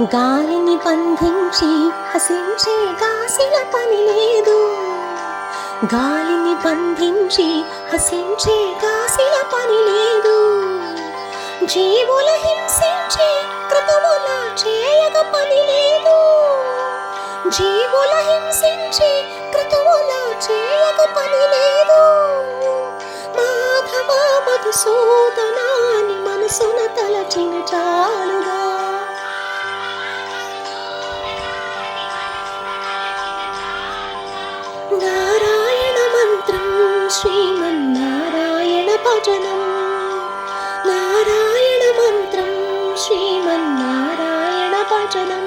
గాలిని బంధించి హసించే గాసిల పని లేదు. గాలిని బంధించి హసించే గాసిల పని లేదు. జీవుల హింసించే క్రతువుల చేయగ పని లేదు. జీవుల హింసించే క్రతువుల చేయగ పని లేదు. మాధవ మధుసూదనాని మనసున తలచిన చాలుగా. నారాయణ మంత్రం శ్రీమన్నారాయణ భజనం. నారాయణ మంత్రం శ్రీమన్నారాయణ భజనం.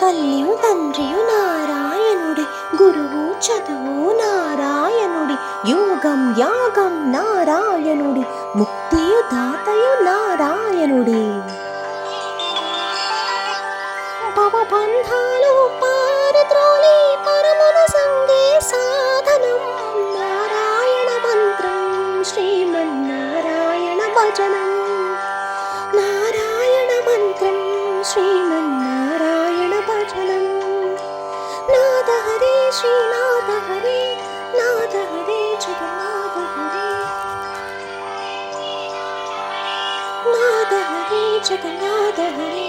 తల్లియు తండ్రియు నారాయణుడి, గురువు చదువు నారాయణుడి, యోగం యాగం నారాయణుడి, ముక్తియు దాతయు నారాయణుడి. భవబంధాలు పారద్రోలి పరమున సంగే సాధనం. నారాయణ మంత్రం శ్రీమన్నారాయణ భజనం. నారాయణ మంత్రం శ్రీమన్నారాయణ భజనం. నాద హరే శ్రీనాథ హరే, నాద హరే జగన్నాథ హరే, నాద హరే జగన్నాథ హరే,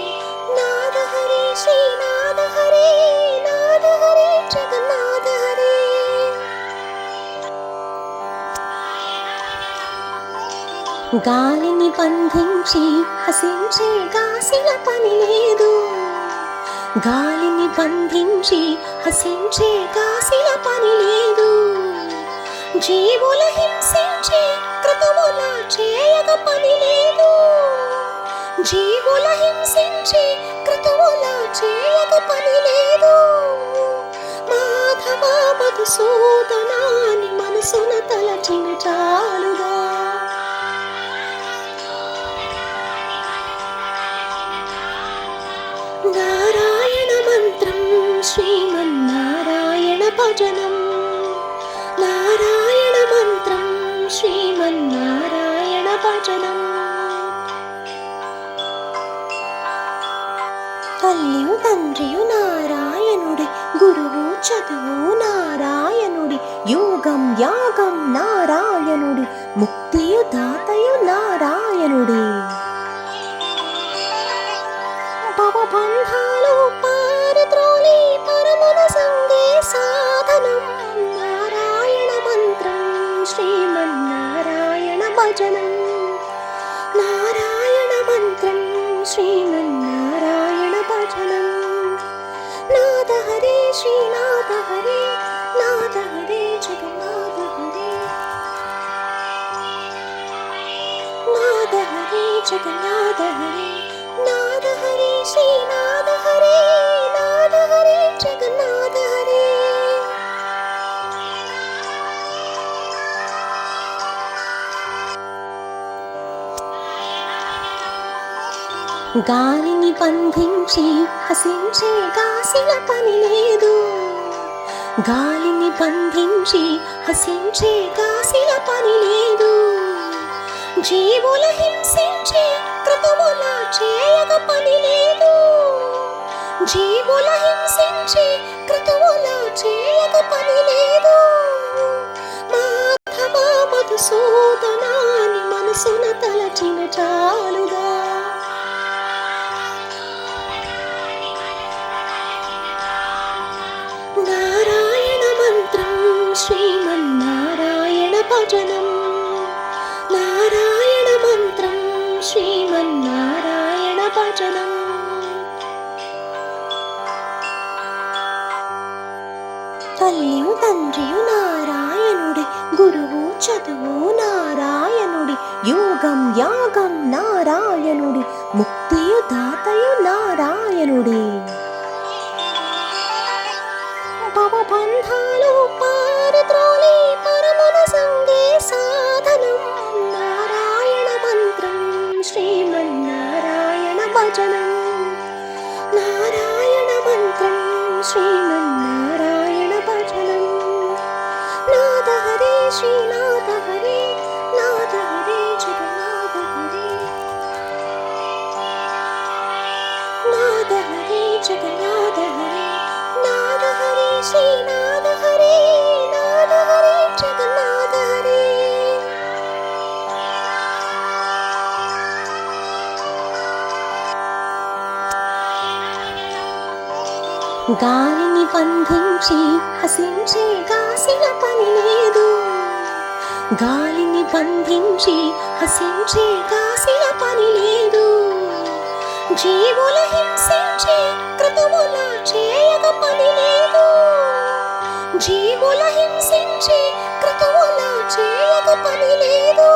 నాద హరే శ్రీనాథ హరే, నాద హరే జగన్నాథ హరే. గాలిని బంధించి హసించే గాసిల పని లేదు. గాలిని బంధించి హసించే గాసిల పని లేదు. జీవుల హింసించే క్రతువుల చేయగ పని లేదు. జీవుల హింసించే క్రతువుల చేయగ పని లేదు. మాధవ మధుసూదనాని మనసున తలచిన చాలుగా. నారాయణ మంత్రం శ్రీమన్నారాయణ భజనం. నారాయణ మంత్రం శ్రీమన్నారాయణ భజనం. తల్లియు తండ్రియు నారాయణుడి, గురువు చదువు నారాయణుడి, యోగం యాగం నారాయణుడి, ముక్తియు దాతయు నారాయణుడి. భవబంధాలు పారద్రోలి పరమున సంగే సాధనం. నారాయణ మంత్రం శ్రీమన్నారాయణ భజనం. నారాయణ మంత్రం శ్రీమన్నారాయణ భజనం. నాద హరే శ్రీనాథ హరే, నాద హరే జగన్నాథ హరే, నాద హరే జగన్నాథ హరే, నాద హరే శ్రీనాథ హరే, నాద హరే జగన్నాథ హరే. గాలిని బంధించి హసించే గాసిల పని లేదు. గాలిని బంధించి హసించే గాసిల పని లేదు. జీవుల హింసించే క్రతువుల చేయగ పని లేదు. జీవుల హింసించే క్రతువుల చేయగ పని లేదు. మాధవ మధుసూదనాని మనసున తలచిన చాలుగా. నారాయణ మంత్రం శ్రీమన్నారాయణ భజనం. నారాయణ మంత్రం శ్రీమన్నారాయణ భజనం. తల్లియు తండ్రియు నారాయణుడి, గురువు చదువు నారాయణుడి, యోగం యాగం నారాయణుడి, ముక్తియు దాతయు నారాయణుడి. భవబంధాలు పారద్రోలి పరమున సంగే సాధనం. నారాయణ మంత్రం శ్రీమన్నారాయణ భజనం. నారాయణ మంత్రం శ్రీమన్నారాయణ భజనం. నాద హరే శ్రీనాథ హరే, నాద హరే జగన్నాథ హరే, గాలిని బంధించి హసించే కాసిన పని లేదు. గాలిని బంధించి హసించే కాసిన పని లేదు. జీవుల హింసించే క్రతువుల చేయక పని లేదు. జీవుల హింసించే క్రతువుల చేయక పని లేదు.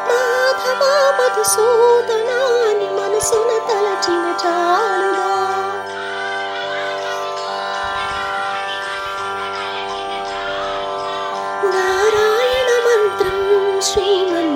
మాధవ మధుసూదనాన్ని మనసున తలచిన చాలుగా. నారాయణ మంత్రం శ్రీమన్